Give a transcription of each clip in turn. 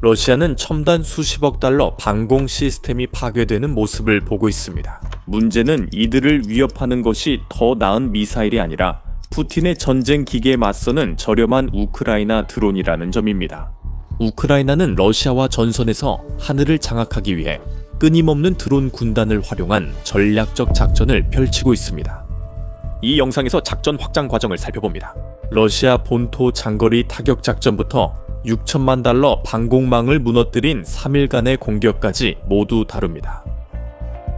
러시아는 첨단 수십억 달러 방공 시스템이 파괴되는 모습을 보고 있습니다. 문제는 이들을 위협하는 것이 더 나은 미사일이 아니라 푸틴의 전쟁 기계에 맞서는 저렴한 우크라이나 드론이라는 점입니다. 우크라이나는 러시아와 전선에서 하늘을 장악하기 위해 끊임없는 드론 군단을 활용한 전략적 작전을 펼치고 있습니다. 이 영상에서 작전 확장 과정을 살펴봅니다. 러시아 본토 장거리 타격 작전부터 6천만 달러 방공망을 무너뜨린 3일간의 공격까지 모두 다룹니다.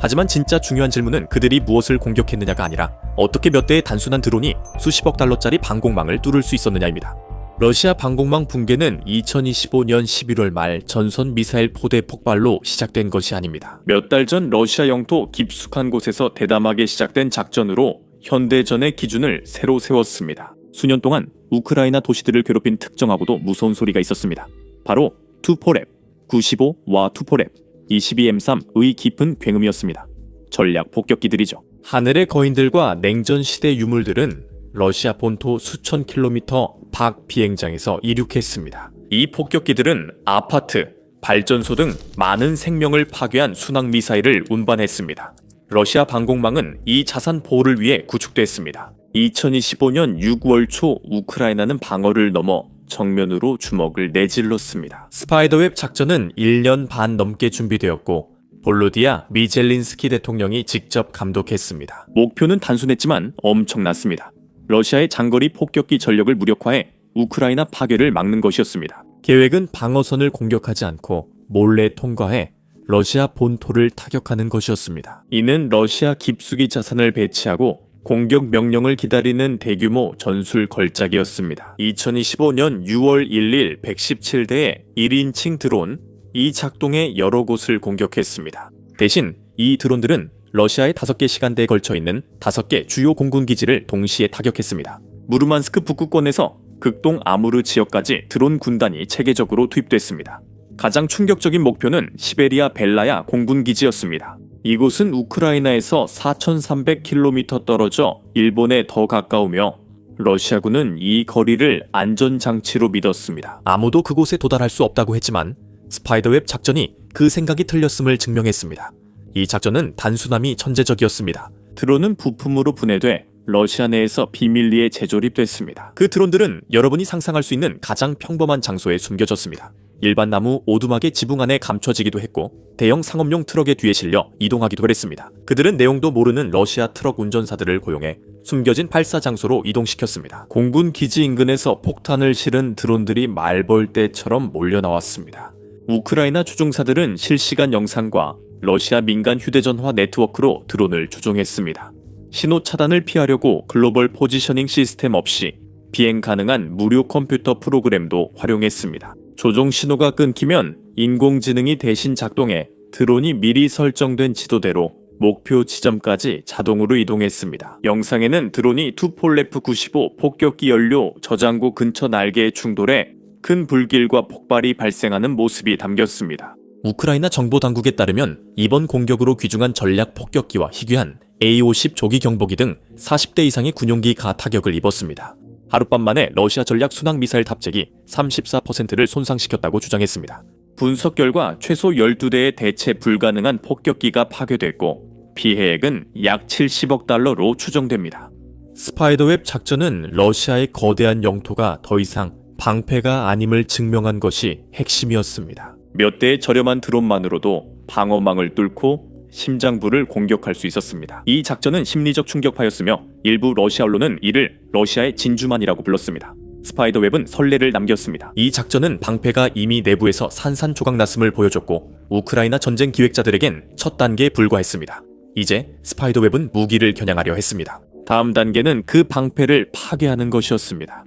하지만 진짜 중요한 질문은 그들이 무엇을 공격했느냐가 아니라 어떻게 몇 대의 단순한 드론이 수십억 달러짜리 방공망을 뚫을 수 있었느냐입니다. 러시아 방공망 붕괴는 2025년 11월 말 전선 미사일 포대 폭발로 시작된 것이 아닙니다. 몇 달 전 러시아 영토 깊숙한 곳에서 대담하게 시작된 작전으로 현대전의 기준을 새로 세웠습니다. 수년 동안 우크라이나 도시들을 괴롭힌 특정하고도 무서운 소리가 있었습니다. 바로 투포랩, 95와 투포랩, 22M3의 깊은 굉음이었습니다. 전략 폭격기들이죠. 하늘의 거인들과 냉전 시대 유물들은 러시아 본토 수천 킬로미터 밖 비행장에서 이륙했습니다. 이 폭격기들은 아파트, 발전소 등 많은 생명을 파괴한 순항 미사일을 운반했습니다. 러시아 방공망은 이 자산 보호를 위해 구축됐습니다. 2025년 6월 초 우크라이나는 방어를 넘어 정면으로 주먹을 내질렀습니다. 스파이더웹 작전은 1년 반 넘게 준비되었고 볼로디아 미젤린스키 대통령이 직접 감독했습니다. 목표는 단순했지만 엄청났습니다. 러시아의 장거리 폭격기 전력을 무력화해 우크라이나 파괴를 막는 것이었습니다. 계획은 방어선을 공격하지 않고 몰래 통과해 러시아 본토를 타격하는 것이었습니다. 이는 러시아 깊숙이 자산을 배치하고 공격 명령을 기다리는 대규모 전술 걸작이었습니다. 2025년 6월 1일 117대의 1인칭 드론, 이 작동해 여러 곳을 공격했습니다. 대신 이 드론들은 러시아의 5개 시간대에 걸쳐 있는 5개 주요 공군 기지를 동시에 타격했습니다. 무르만스크 북구권에서 극동 아무르 지역까지 드론 군단이 체계적으로 투입됐습니다. 가장 충격적인 목표는 시베리아 벨라야 공군 기지였습니다. 이곳은 우크라이나에서 4,300km 떨어져 일본에 더 가까우며 러시아군은 이 거리를 안전장치로 믿었습니다. 아무도 그곳에 도달할 수 없다고 했지만 스파이더웹 작전이 그 생각이 틀렸음을 증명했습니다. 이 작전은 단순함이 천재적이었습니다. 드론은 부품으로 분해돼 러시아 내에서 비밀리에 재조립됐습니다. 그 드론들은 여러분이 상상할 수 있는 가장 평범한 장소에 숨겨졌습니다. 일반 나무 오두막의 지붕 안에 감춰지기도 했고 대형 상업용 트럭의 뒤에 실려 이동하기도 했습니다. 그들은 내용도 모르는 러시아 트럭 운전사들을 고용해 숨겨진 발사 장소로 이동시켰습니다. 공군 기지 인근에서 폭탄을 실은 드론들이 말벌떼처럼 몰려나왔습니다. 우크라이나 추종사들은 실시간 영상과 러시아 민간 휴대전화 네트워크로 드론을 조종했습니다. 신호 차단을 피하려고 글로벌 포지셔닝 시스템 없이 비행 가능한 무료 컴퓨터 프로그램도 활용했습니다. 조종 신호가 끊기면 인공지능이 대신 작동해 드론이 미리 설정된 지도대로 목표 지점까지 자동으로 이동했습니다. 영상에는 드론이 투폴레프 95 폭격기 연료 저장고 근처 날개에 충돌해 큰 불길과 폭발이 발생하는 모습이 담겼습니다. 우크라이나 정보당국에 따르면 이번 공격으로 귀중한 전략 폭격기와 희귀한 A-50 조기 경보기 등 40대 이상의 군용기 가타격을 입었습니다. 하룻밤 만에 러시아 전략 순항 미사일 탑재기 34%를 손상시켰다고 주장했습니다. 분석 결과 최소 12대의 대체 불가능한 폭격기가 파괴됐고 피해액은 약 70억 달러로 추정됩니다. 스파이더웹 작전은 러시아의 거대한 영토가 더 이상 방패가 아님을 증명한 것이 핵심이었습니다. 몇 대의 저렴한 드론만으로도 방어망을 뚫고 심장부를 공격할 수 있었습니다. 이 작전은 심리적 충격파였으며 일부 러시아 언론은 이를 러시아의 진주만이라고 불렀습니다. 스파이더웹은 선례를 남겼습니다. 이 작전은 방패가 이미 내부에서 산산조각 났음을 보여줬고 우크라이나 전쟁 기획자들에겐 첫 단계에 불과했습니다. 이제 스파이더웹은 무기를 겨냥하려 했습니다. 다음 단계는 그 방패를 파괴하는 것이었습니다.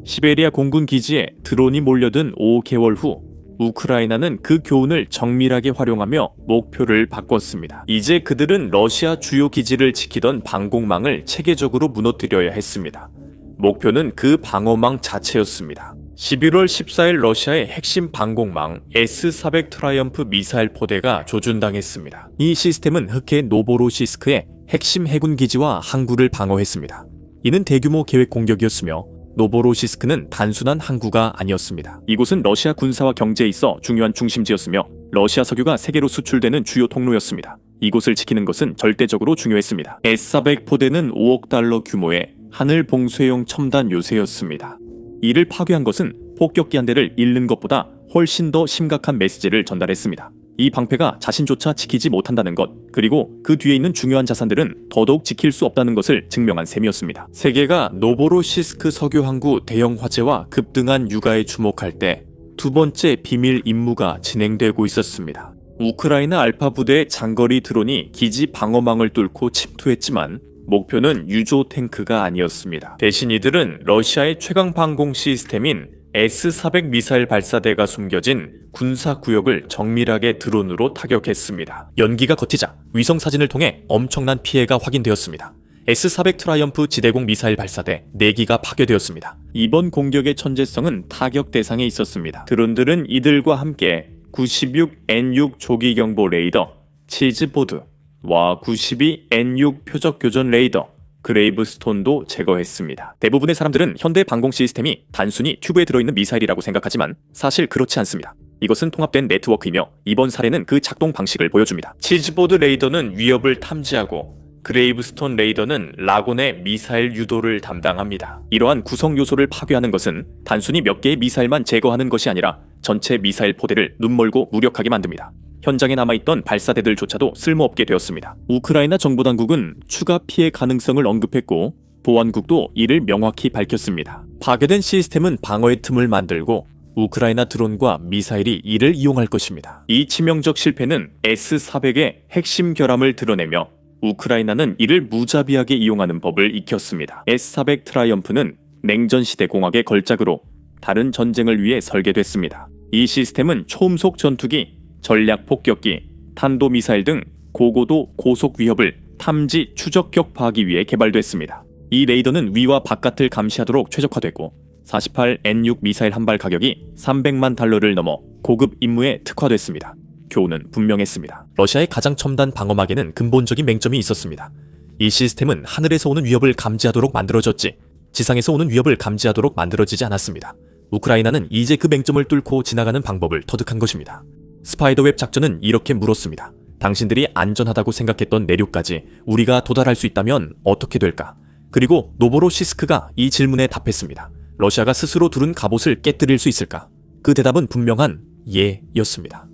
시베리아 공군 기지에 드론이 몰려든 5개월 후 우크라이나는 그 교훈을 정밀하게 활용하며 목표를 바꿨습니다. 이제 그들은 러시아 주요 기지를 지키던 방공망을 체계적으로 무너뜨려야 했습니다. 목표는 그 방어망 자체였습니다. 11월 14일 러시아의 핵심 방공망 S-400 트라이엄프 미사일 포대가 조준당했습니다. 이 시스템은 흑해 노보로시스크의 핵심 해군 기지와 항구를 방어했습니다. 이는 대규모 계획 공격이었으며 노보로시스크는 단순한 항구가 아니었습니다. 이곳은 러시아 군사와 경제에 있어 중요한 중심지였으며 러시아 석유가 세계로 수출되는 주요 통로였습니다. 이곳을 지키는 것은 절대적으로 중요했습니다. S-400 포대는 5억 달러 규모의 하늘 봉쇄용 첨단 요새였습니다. 이를 파괴한 것은 폭격기 한 대를 잃는 것보다 훨씬 더 심각한 메시지를 전달했습니다. 이 방패가 자신조차 지키지 못한다는 것, 그리고 그 뒤에 있는 중요한 자산들은 더더욱 지킬 수 없다는 것을 증명한 셈이었습니다. 세계가 노보로시스크 석유 항구 대형 화재와 급등한 유가에 주목할 때 두 번째 비밀 임무가 진행되고 있었습니다. 우크라이나 알파 부대의 장거리 드론이 기지 방어망을 뚫고 침투했지만 목표는 유조 탱크가 아니었습니다. 대신 이들은 러시아의 최강 방공 시스템인 S-400 미사일 발사대가 숨겨진 군사구역을 정밀하게 드론으로 타격했습니다. 연기가 걷히자 위성 사진을 통해 엄청난 피해가 확인되었습니다. S-400 트라이엄프 지대공 미사일 발사대 4기가 파괴되었습니다. 이번 공격의 천재성은 타격 대상에 있었습니다. 드론들은 이들과 함께 96N6 조기경보 레이더, 치즈보드와 92N6 표적교전 레이더, 그레이브스톤도 제거했습니다. 대부분의 사람들은 현대 방공 시스템이 단순히 튜브에 들어있는 미사일이라고 생각하지만 사실 그렇지 않습니다. 이것은 통합된 네트워크이며 이번 사례는 그 작동 방식을 보여줍니다. 치즈보드 레이더는 위협을 탐지하고 그레이브스톤 레이더는 라곤의 미사일 유도를 담당합니다. 이러한 구성 요소를 파괴하는 것은 단순히 몇 개의 미사일만 제거하는 것이 아니라 전체 미사일 포대를 눈멀고 무력하게 만듭니다. 현장에 남아있던 발사대들조차도 쓸모없게 되었습니다. 우크라이나 정보당국은 추가 피해 가능성을 언급했고 보안국도 이를 명확히 밝혔습니다. 파괴된 시스템은 방어의 틈을 만들고 우크라이나 드론과 미사일이 이를 이용할 것입니다. 이 치명적 실패는 S-400의 핵심 결함을 드러내며 우크라이나는 이를 무자비하게 이용하는 법을 익혔습니다. S-400 트라이엄프는 냉전시대 공학의 걸작으로 다른 전쟁을 위해 설계됐습니다. 이 시스템은 초음속 전투기, 전략 폭격기, 탄도미사일 등 고고도 고속 위협을 탐지 추적 격파하기 위해 개발됐습니다. 이 레이더는 위와 바깥을 감시하도록 최적화됐고 48N6 미사일 한 발 가격이 300만 달러를 넘어 고급 임무에 특화됐습니다. 교훈은 분명했습니다. 러시아의 가장 첨단 방어막에는 근본적인 맹점이 있었습니다. 이 시스템은 하늘에서 오는 위협을 감지하도록 만들어졌지 지상에서 오는 위협을 감지하도록 만들어지지 않았습니다. 우크라이나는 이제 그 맹점을 뚫고 지나가는 방법을 터득한 것입니다. 스파이더웹 작전은 이렇게 물었습니다. 당신들이 안전하다고 생각했던 내륙까지 우리가 도달할 수 있다면 어떻게 될까? 그리고 노보로시스크가 이 질문에 답했습니다. 러시아가 스스로 두른 갑옷을 깨뜨릴 수 있을까? 그 대답은 분명한 예였습니다.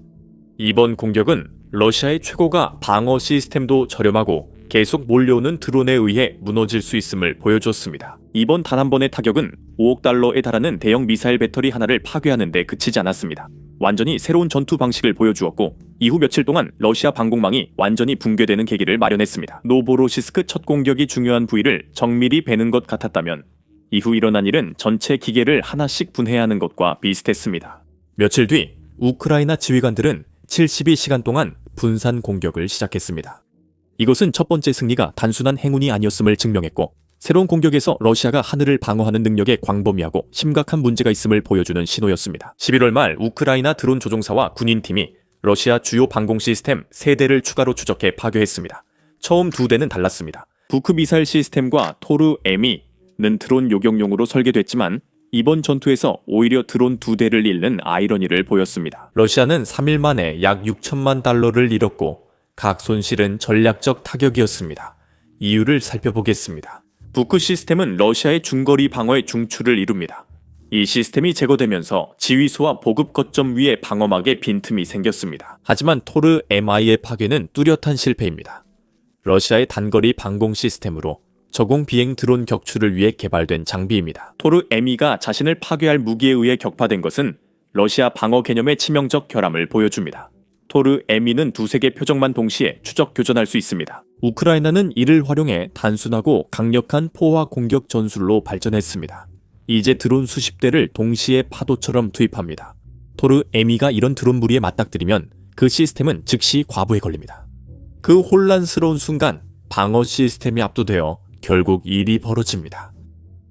이번 공격은 러시아의 최고가 방어 시스템도 저렴하고 계속 몰려오는 드론에 의해 무너질 수 있음을 보여줬습니다. 이번 단 한 번의 타격은 5억 달러에 달하는 대형 미사일 배터리 하나를 파괴하는 데 그치지 않았습니다. 완전히 새로운 전투 방식을 보여주었고 이후 며칠 동안 러시아 방공망이 완전히 붕괴되는 계기를 마련했습니다. 노보로시스크 첫 공격이 중요한 부위를 정밀히 베는 것 같았다면 이후 일어난 일은 전체 기계를 하나씩 분해하는 것과 비슷했습니다. 며칠 뒤 우크라이나 지휘관들은 72시간 동안 분산 공격을 시작했습니다. 이것은 첫 번째 승리가 단순한 행운이 아니었음을 증명했고 새로운 공격에서 러시아가 하늘을 방어하는 능력에 광범위하고 심각한 문제가 있음을 보여주는 신호였습니다. 11월 말 우크라이나 드론 조종사와 군인팀이 러시아 주요 방공 시스템 3대를 추가로 추적해 파괴했습니다. 처음 2대는 달랐습니다. 부크 미사일 시스템과 토르 M이는 드론 요격용으로 설계됐지만 이번 전투에서 오히려 드론 2대를 잃는 아이러니를 보였습니다. 러시아는 3일 만에 약 6천만 달러를 잃었고 각 손실은 전략적 타격이었습니다. 이유를 살펴보겠습니다. 부크 시스템은 러시아의 중거리 방어의 중추를 이룹니다. 이 시스템이 제거되면서 지휘소와 보급 거점 위에 방어막에 빈틈이 생겼습니다. 하지만 토르 MI의 파괴는 뚜렷한 실패입니다. 러시아의 단거리 방공 시스템으로 저공 비행 드론 격추를 위해 개발된 장비입니다. 토르 M이가 자신을 파괴할 무기에 의해 격파된 것은 러시아 방어 개념의 치명적 결함을 보여줍니다. 토르 M이는 2개 표적만 동시에 추적 교전할 수 있습니다. 우크라이나는 이를 활용해 단순하고 강력한 포화 공격 전술로 발전했습니다. 이제 드론 수십 대를 동시에 파도처럼 투입합니다. 토르 M이가 이런 드론 무리에 맞닥뜨리면 그 시스템은 즉시 과부에 걸립니다. 그 혼란스러운 순간 방어 시스템이 압도되어 결국 일이 벌어집니다.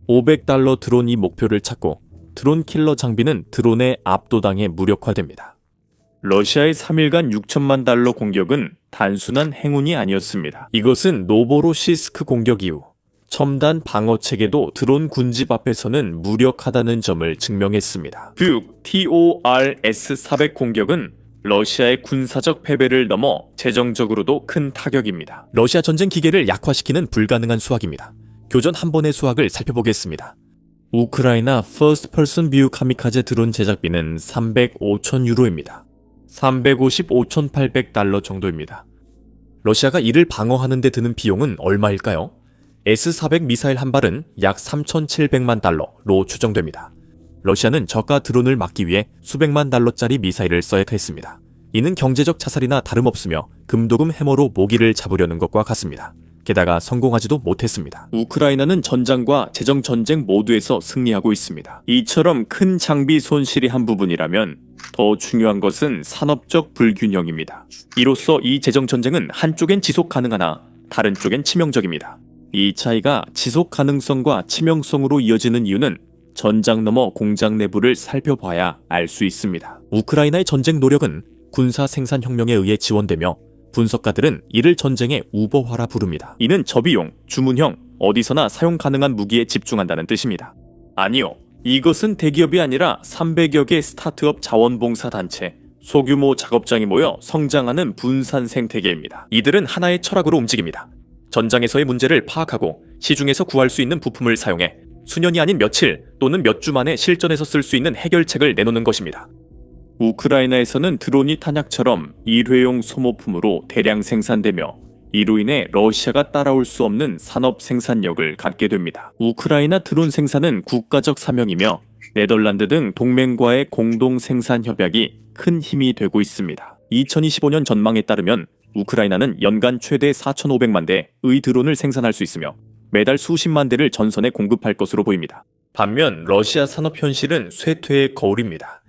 500달러 드론이 목표를 찾고 드론 킬러 장비는 드론에 압도당해 무력화됩니다. 러시아의 3일간 6천만 달러 공격은 단순한 행운이 아니었습니다. 이것은 노보로시스크 공격 이후 첨단 방어 체계도 드론 군집 앞에서는 무력하다는 점을 증명했습니다. 뷰 TOR-S-400 공격은 러시아의 군사적 패배를 넘어 재정적으로도 큰 타격입니다. 러시아 전쟁 기계를 약화시키는 불가능한 수학입니다. 교전 한 번의 수학을 살펴보겠습니다. 우크라이나 퍼스트 퍼슨 뷰 카미카제 드론 제작비는 305천 유로입니다. 355,800달러 정도입니다. 러시아가 이를 방어하는 데 드는 비용은 얼마일까요? S-400 미사일 한 발은 약 3,700만 달러로 추정됩니다. 러시아는 저가 드론을 막기 위해 수백만 달러짜리 미사일을 써야 했습니다. 이는 경제적 자살이나 다름없으며 금도금 해머로 모기를 잡으려는 것과 같습니다. 게다가 성공하지도 못했습니다. 우크라이나는 전장과 재정전쟁 모두에서 승리하고 있습니다. 이처럼 큰 장비 손실이 한 부분이라면 더 중요한 것은 산업적 불균형입니다. 이로써 이 재정전쟁은 한쪽엔 지속 가능하나 다른 쪽엔 치명적입니다. 이 차이가 지속 가능성과 치명성으로 이어지는 이유는 전장 너머 공장 내부를 살펴봐야 알 수 있습니다. 우크라이나의 전쟁 노력은 군사 생산 혁명에 의해 지원되며 분석가들은 이를 전쟁의 우버화라 부릅니다. 이는 저비용, 주문형, 어디서나 사용 가능한 무기에 집중한다는 뜻입니다. 아니요. 이것은 대기업이 아니라 300여 개 스타트업 자원봉사단체, 소규모 작업장이 모여 성장하는 분산 생태계입니다. 이들은 하나의 철학으로 움직입니다. 전장에서의 문제를 파악하고 시중에서 구할 수 있는 부품을 사용해 수년이 아닌 며칠 또는 몇 주 만에 실전에서 쓸 수 있는 해결책을 내놓는 것입니다. 우크라이나에서는 드론이 탄약처럼 일회용 소모품으로 대량 생산되며 이로 인해 러시아가 따라올 수 없는 산업 생산력을 갖게 됩니다. 우크라이나 드론 생산은 국가적 사명이며 네덜란드 등 동맹과의 공동 생산 협약이 큰 힘이 되고 있습니다. 2025년 전망에 따르면 우크라이나는 연간 최대 4,500만 대의 드론을 생산할 수 있으며 매달 수십만 대를 전선에 공급할 것으로 보입니다. 반면 러시아 산업 현실은 쇠퇴의 거울입니다.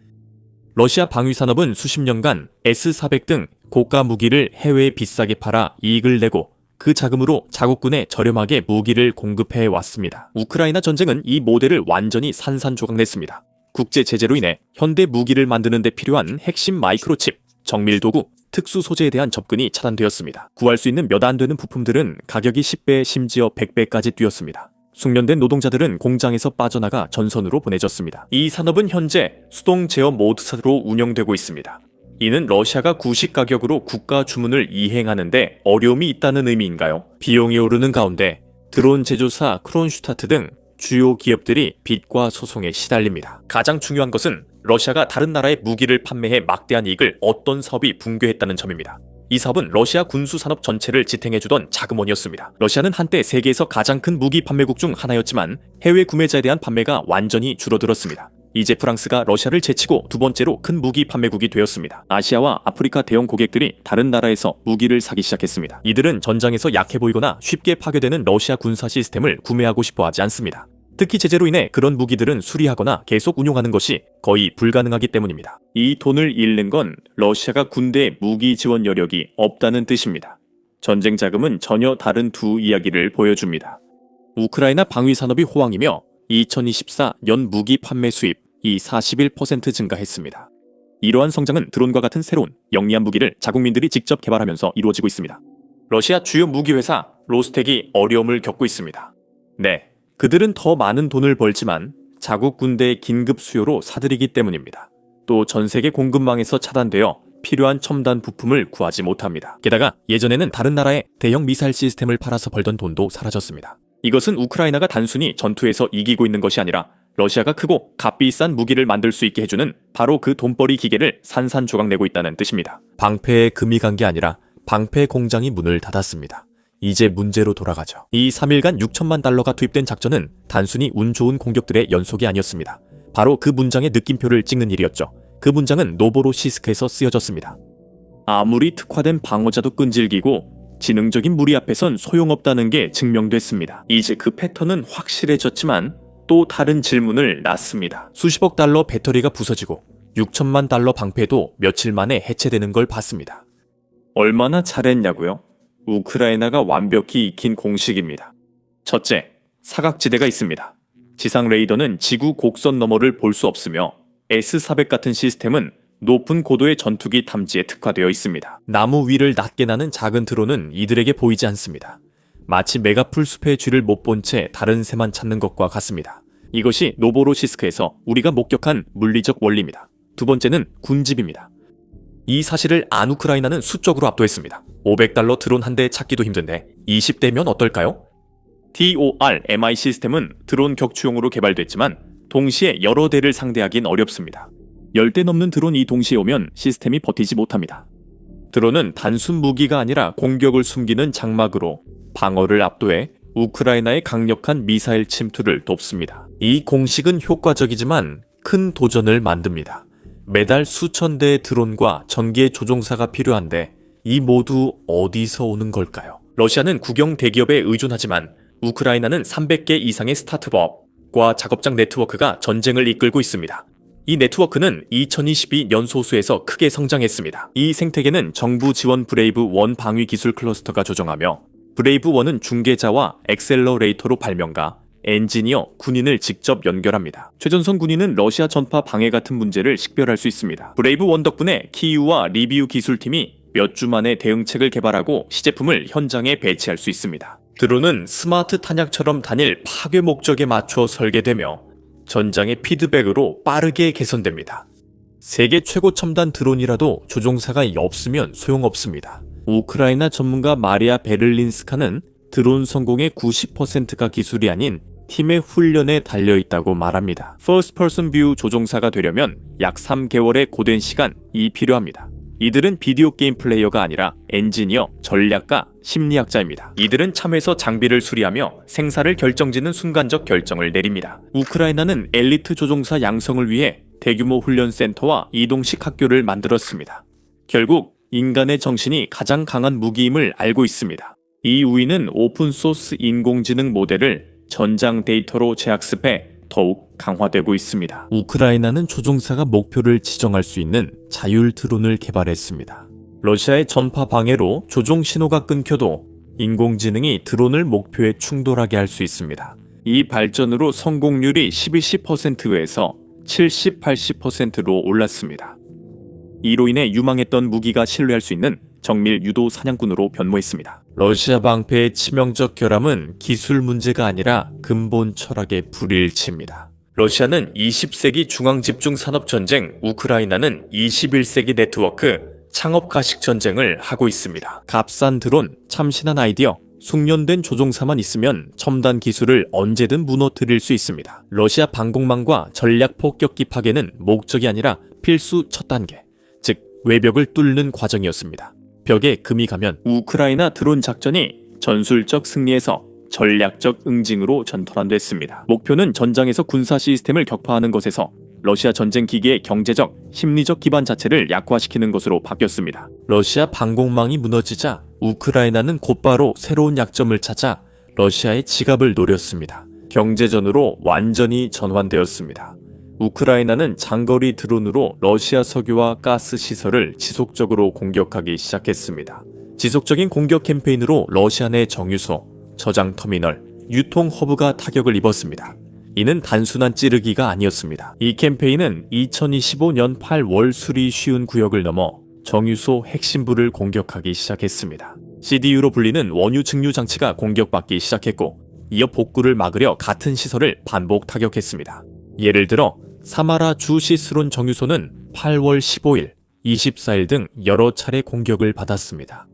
러시아 방위산업은 수십 년간 S-400 등 고가 무기를 해외에 비싸게 팔아 이익을 내고 그 자금으로 자국군에 저렴하게 무기를 공급해 왔습니다. 우크라이나 전쟁은 이 모델을 완전히 산산조각냈습니다. 국제 제재로 인해 현대 무기를 만드는 데 필요한 핵심 마이크로칩, 정밀 도구, 특수 소재에 대한 접근이 차단되었습니다. 구할 수 있는 몇 안 되는 부품들은 가격이 10배 심지어 100배까지 뛰었습니다. 숙련된 노동자들은 공장에서 빠져나가 전선으로 보내졌습니다. 이 산업은 현재 수동 제어 모드로 운영되고 있습니다. 이는 러시아가 구식 가격으로 국가 주문을 이행하는데 어려움이 있다는 의미인가요? 비용이 오르는 가운데 드론 제조사 크론슈타트 등 주요 기업들이 빚과 소송에 시달립니다. 가장 중요한 것은 러시아가 다른 나라에 무기를 판매해 막대한 이익을 얻던 사업이 붕괴했다는 점입니다. 이 사업은 러시아 군수산업 전체를 지탱해주던 자금원이었습니다. 러시아는 한때 세계에서 가장 큰 무기 판매국 중 하나였지만 해외 구매자에 대한 판매가 완전히 줄어들었습니다. 이제 프랑스가 러시아를 제치고 두 번째로 큰 무기 판매국이 되었습니다. 아시아와 아프리카 대형 고객들이 다른 나라에서 무기를 사기 시작했습니다. 이들은 전장에서 약해 보이거나 쉽게 파괴되는 러시아 군사 시스템을 구매하고 싶어 하지 않습니다. 특히 제재로 인해 그런 무기들은 수리하거나 계속 운용하는 것이 거의 불가능하기 때문입니다. 이 돈을 잃는 건 러시아가 군대에 무기 지원 여력이 없다는 뜻입니다. 전쟁 자금은 전혀 다른 두 이야기를 보여줍니다. 우크라이나 방위 산업이 호황이며 2024 연 무기 판매 수입이 41% 증가했습니다. 이러한 성장은 드론과 같은 새로운 영리한 무기를 자국민들이 직접 개발하면서 이루어지고 있습니다. 러시아 주요 무기 회사 로스텍이 어려움을 겪고 있습니다. 네. 그들은 더 많은 돈을 벌지만 자국 군대의 긴급 수요로 사들이기 때문입니다. 또 전 세계 공급망에서 차단되어 필요한 첨단 부품을 구하지 못합니다. 게다가 예전에는 다른 나라에 대형 미사일 시스템을 팔아서 벌던 돈도 사라졌습니다. 이것은 우크라이나가 단순히 전투에서 이기고 있는 것이 아니라 러시아가 크고 값비싼 무기를 만들 수 있게 해주는 바로 그 돈벌이 기계를 산산조각내고 있다는 뜻입니다. 방패에 금이 간 게 아니라 방패 공장이 문을 닫았습니다. 이제 문제로 돌아가죠. 이 3일간 6천만 달러가 투입된 작전은 단순히 운 좋은 공격들의 연속이 아니었습니다. 바로 그 문장의 느낌표를 찍는 일이었죠. 그 문장은 노보로시스크에서 쓰여졌습니다. 아무리 특화된 방어자도 끈질기고 지능적인 무리 앞에선 소용없다는 게 증명됐습니다. 이제 그 패턴은 확실해졌지만 또 다른 질문을 낳습니다. 수십억 달러 배터리가 부서지고 6천만 달러 방패도 며칠 만에 해체되는 걸 봤습니다. 얼마나 잘했냐고요? 우크라이나가 완벽히 익힌 공식입니다. 첫째, 사각지대가 있습니다. 지상 레이더는 지구 곡선 너머를 볼 수 없으며 S-400 같은 시스템은 높은 고도의 전투기 탐지에 특화되어 있습니다. 나무 위를 낮게 나는 작은 드론은 이들에게 보이지 않습니다. 마치 메가풀숲의 쥐를 못 본 채 다른 새만 찾는 것과 같습니다. 이것이 노보로시스크에서 우리가 목격한 물리적 원리입니다. 두 번째는 군집입니다. 이 사실을 안 우크라이나는 수적으로 압도했습니다. $500 드론 한 대 찾기도 힘든데 20대면 어떨까요? TOR-MI 시스템은 드론 격추용으로 개발됐지만 동시에 여러 대를 상대하긴 어렵습니다. 10대 넘는 드론이 동시에 오면 시스템이 버티지 못합니다. 드론은 단순 무기가 아니라 공격을 숨기는 장막으로 방어를 압도해 우크라이나의 강력한 미사일 침투를 돕습니다. 이 공식은 효과적이지만 큰 도전을 만듭니다. 매달 수천 대의 드론과 전기의 조종사가 필요한데 이 모두 어디서 오는 걸까요? 러시아는 국영 대기업에 의존하지만 우크라이나는 300개 이상의 스타트업과 작업장 네트워크가 전쟁을 이끌고 있습니다. 이 네트워크는 2022 연소수에서 크게 성장했습니다. 이 생태계는 정부 지원 브레이브1 방위 기술 클러스터가 조정하며 브레이브1은 중개자와 엑셀러레이터로 발명가, 엔지니어, 군인을 직접 연결합니다. 최전선 군인은 러시아 전파 방해 같은 문제를 식별할 수 있습니다. 브레이브1 덕분에 키이우와 리비우 기술팀이 몇 주 만에 대응책을 개발하고 시제품을 현장에 배치할 수 있습니다. 드론은 스마트 탄약처럼 단일 파괴 목적에 맞춰 설계되며 전장의 피드백으로 빠르게 개선됩니다. 세계 최고 첨단 드론이라도 조종사가 없으면 소용없습니다. 우크라이나 전문가 마리아 베를린스카는 드론 성공의 90%가 기술이 아닌 팀의 훈련에 달려있다고 말합니다. First Person View 조종사가 되려면 약 3개월의 고된 시간이 필요합니다. 이들은 비디오 게임 플레이어가 아니라 엔지니어, 전략가, 심리학자입니다. 이들은 참에서 장비를 수리하며 생사를 결정짓는 순간적 결정을 내립니다. 우크라이나는 엘리트 조종사 양성을 위해 대규모 훈련센터와 이동식 학교를 만들었습니다. 결국 인간의 정신이 가장 강한 무기임을 알고 있습니다. 이 우위는 오픈소스 인공지능 모델을 전장 데이터로 재학습해 더욱 강화되고 있습니다. 우크라이나는 조종사가 목표를 지정할 수 있는 자율 드론을 개발했습니다. 러시아의 전파 방해로 조종 신호가 끊겨도 인공지능이 드론을 목표에 충돌하게 할 수 있습니다. 이 발전으로 성공률이 12~10%에서 70~80%로 올랐습니다. 이로 인해 유망했던 무기가 신뢰할 수 있는 정밀 유도 사냥꾼으로 변모했습니다. 러시아 방패의 치명적 결함은 기술 문제가 아니라 근본 철학의 불일치입니다. 러시아는 20세기 중앙집중산업전쟁, 우크라이나는 21세기 네트워크, 창업가식 전쟁을 하고 있습니다. 값싼 드론, 참신한 아이디어, 숙련된 조종사만 있으면 첨단 기술을 언제든 무너뜨릴 수 있습니다. 러시아 방공망과 전략 폭격기 파괴는 목적이 아니라 필수 첫 단계, 즉 외벽을 뚫는 과정이었습니다. 벽에 금이 가면 우크라이나 드론 작전이 전술적 승리에서 전략적 응징으로 전환됐습니다. 목표는 전장에서 군사 시스템을 격파하는 것에서 러시아 전쟁 기계의 경제적, 심리적 기반 자체를 약화시키는 것으로 바뀌었습니다. 러시아 방공망이 무너지자 우크라이나는 곧바로 새로운 약점을 찾아 러시아의 지갑을 노렸습니다. 경제전으로 완전히 전환되었습니다. 우크라이나는 장거리 드론으로 러시아 석유와 가스 시설을 지속적으로 공격하기 시작했습니다. 지속적인 공격 캠페인으로 러시아 내 정유소, 저장 터미널, 유통 허브가 타격을 입었습니다. 이는 단순한 찌르기가 아니었습니다. 이 캠페인은 2025년 8월 수리 쉬운 구역을 넘어 정유소 핵심부를 공격하기 시작했습니다. CDU로 불리는 원유 증류 장치가 공격받기 시작했고, 이어 복구를 막으려 같은 시설을 반복 타격했습니다. 예를 들어 사마라 주시스론 정유소는 8월 15일, 24일 등 여러 차례 공격을 받았습니다.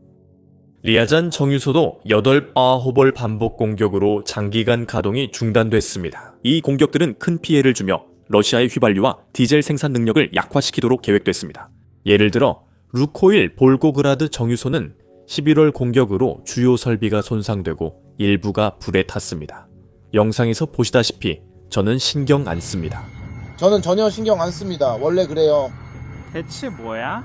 리아잔 정유소도 8~9벌 반복 공격으로 장기간 가동이 중단됐습니다. 이 공격들은 큰 피해를 주며 러시아의 휘발유와 디젤 생산 능력을 약화시키도록 계획됐습니다. 예를 들어 루코일 볼고그라드 정유소는 11월 공격으로 주요 설비가 손상되고 일부가 불에 탔습니다. 영상에서 보시다시피 저는 신경 안 씁니다. 저는 전혀 신경 안 씁니다. 원래 그래요. 대체 뭐야?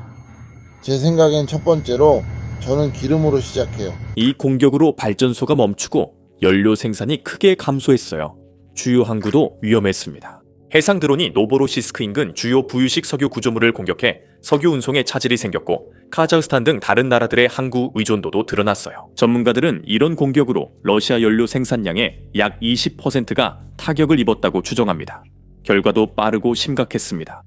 제 생각엔 첫 번째로 저는 기름으로 시작해요. 이 공격으로 발전소가 멈추고 연료 생산이 크게 감소했어요. 주요 항구도 위험했습니다. 해상 드론이 노보로시스크 인근 주요 부유식 석유 구조물을 공격해 석유 운송에 차질이 생겼고, 카자흐스탄 등 다른 나라들의 항구 의존도도 드러났어요. 전문가들은 이런 공격으로 러시아 연료 생산량의 약 20%가 타격을 입었다고 추정합니다. 결과도 빠르고 심각했습니다.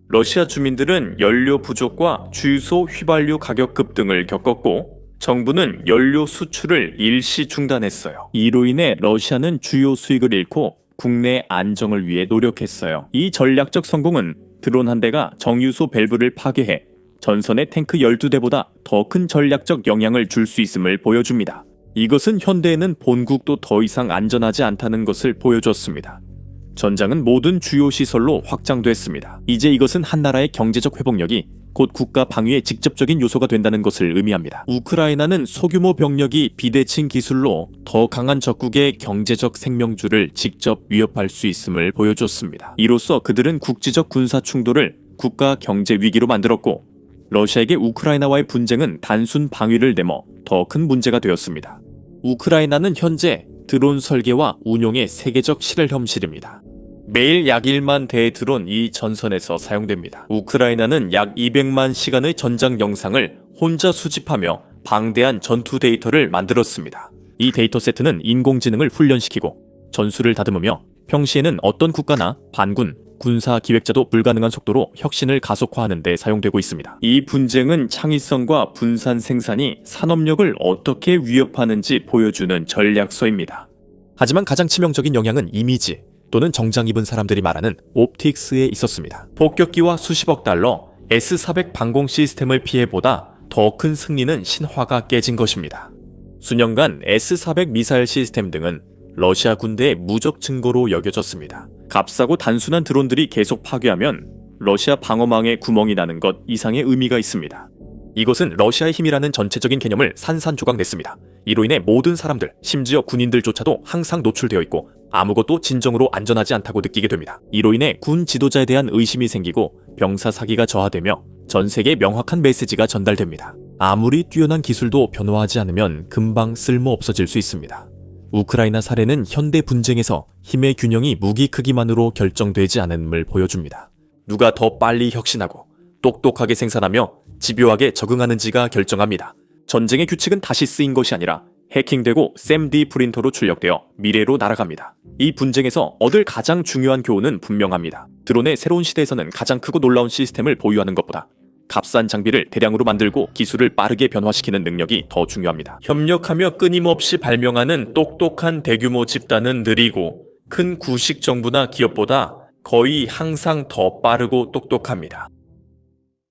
러시아 주민들은 연료 부족과 주유소 휘발유 가격 급등을 겪었고, 정부는 연료 수출을 일시 중단했어요. 이로 인해 러시아는 주요 수익을 잃고 국내 안정을 위해 노력했어요. 이 전략적 성공은 드론 한 대가 정유소 밸브를 파괴해 전선의 탱크 12대보다 더 큰 전략적 영향을 줄 수 있음을 보여줍니다. 이것은 현대에는 본국도 더 이상 안전하지 않다는 것을 보여줬습니다. 전장은 모든 주요 시설로 확장됐습니다. 이제 이것은 한 나라의 경제적 회복력이 곧 국가 방위의 직접적인 요소가 된다는 것을 의미합니다. 우크라이나는 소규모 병력이 비대칭 기술로 더 강한 적국의 경제적 생명줄을 직접 위협할 수 있음을 보여줬습니다. 이로써 그들은 국지적 군사 충돌을 국가 경제 위기로 만들었고 러시아에게 우크라이나와의 분쟁은 단순 방위를 넘어 더 큰 문제가 되었습니다. 우크라이나는 현재 드론 설계와 운용의 세계적 실험실입니다. 매일 약 1만 대의 드론이 전선에서 사용됩니다. 우크라이나는 약 200만 시간의 전장 영상을 혼자 수집하며 방대한 전투 데이터를 만들었습니다. 이 데이터 세트는 인공지능을 훈련시키고 전술을 다듬으며 평시에는 어떤 국가나 반군, 군사 기획자도 불가능한 속도로 혁신을 가속화하는 데 사용되고 있습니다. 이 분쟁은 창의성과 분산 생산이 산업력을 어떻게 위협하는지 보여주는 전략서입니다. 하지만 가장 치명적인 영향은 이미지 또는 정장 입은 사람들이 말하는 옵틱스에 있었습니다. 폭격기와 수십억 달러, S-400 방공 시스템을 피해보다 더 큰 승리는 신화가 깨진 것입니다. 수년간 S-400 미사일 시스템 등은 러시아 군대의 무적 증거로 여겨졌습니다. 값싸고 단순한 드론들이 계속 파괴하면 러시아 방어망에 구멍이 나는 것 이상의 의미가 있습니다. 이것은 러시아의 힘이라는 전체적인 개념을 산산조각냈습니다. 이로 인해 모든 사람들, 심지어 군인들조차도 항상 노출되어 있고 아무것도 진정으로 안전하지 않다고 느끼게 됩니다. 이로 인해 군 지도자에 대한 의심이 생기고 병사 사기가 저하되며 전 세계에 명확한 메시지가 전달됩니다. 아무리 뛰어난 기술도 변화하지 않으면 금방 쓸모 없어질 수 있습니다. 우크라이나 사례는 현대 분쟁에서 힘의 균형이 무기 크기만으로 결정되지 않음을 보여줍니다. 누가 더 빨리 혁신하고 똑똑하게 생산하며 집요하게 적응하는지가 결정합니다. 전쟁의 규칙은 다시 쓰인 것이 아니라 해킹되고 SAM-D 프린터로 출력되어 미래로 날아갑니다. 이 분쟁에서 얻을 가장 중요한 교훈은 분명합니다. 드론의 새로운 시대에서는 가장 크고 놀라운 시스템을 보유하는 것보다 값싼 장비를 대량으로 만들고 기술을 빠르게 변화시키는 능력이 더 중요합니다. 협력하며 끊임없이 발명하는 똑똑한 대규모 집단은 느리고 큰 구식 정부나 기업보다 거의 항상 더 빠르고 똑똑합니다.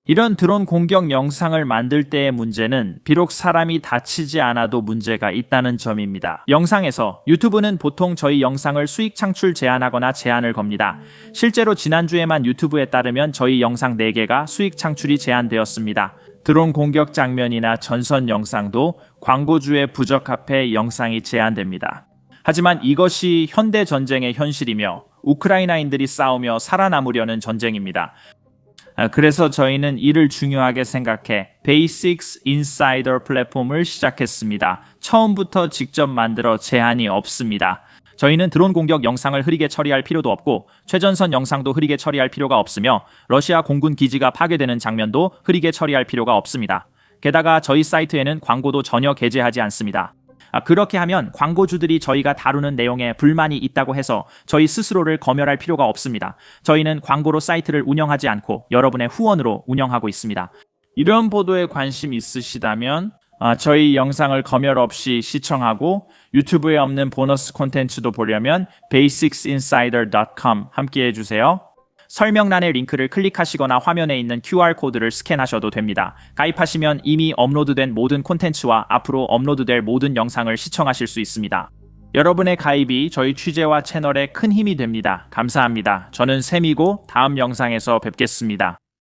이런 드론 공격 영상을 만들 때의 문제는 비록 사람이 다치지 않아도 문제가 있다는 점입니다. 영상에서 유튜브는 보통 저희 영상을 수익 창출 제한하거나 제한을 겁니다. 실제로 지난주에만 유튜브에 따르면 저희 영상 4개가 수익 창출이 제한되었습니다. 드론 공격 장면이나 전선 영상도 광고주에 부적합해 영상이 제한됩니다. 하지만 이것이 현대 전쟁의 현실이며 우크라이나인들이 싸우며 살아남으려는 전쟁입니다. 그래서 저희는 이를 중요하게 생각해 Basics Insider 플랫폼을 시작했습니다. 처음부터 직접 만들어 제한이 없습니다. 저희는 드론 공격 영상을 흐리게 처리할 필요도 없고 최전선 영상도 흐리게 처리할 필요가 없으며 러시아 공군 기지가 파괴되는 장면도 흐리게 처리할 필요가 없습니다. 게다가 저희 사이트에는 광고도 전혀 게재하지 않습니다. 그렇게 하면 광고주들이 저희가 다루는 내용에 불만이 있다고 해서 저희 스스로를 검열할 필요가 없습니다. 저희는 광고로 사이트를 운영하지 않고 여러분의 후원으로 운영하고 있습니다. 이런 보도에 관심 있으시다면 저희 영상을 검열 없이 시청하고 유튜브에 없는 보너스 콘텐츠도 보려면 basicsinsider.com 함께 해주세요. 설명란의 링크를 클릭하시거나 화면에 있는 QR코드를 스캔하셔도 됩니다. 가입하시면 이미 업로드된 모든 콘텐츠와 앞으로 업로드될 모든 영상을 시청하실 수 있습니다. 여러분의 가입이 저희 취재와 채널에 큰 힘이 됩니다. 감사합니다. 저는 샘이고 다음 영상에서 뵙겠습니다.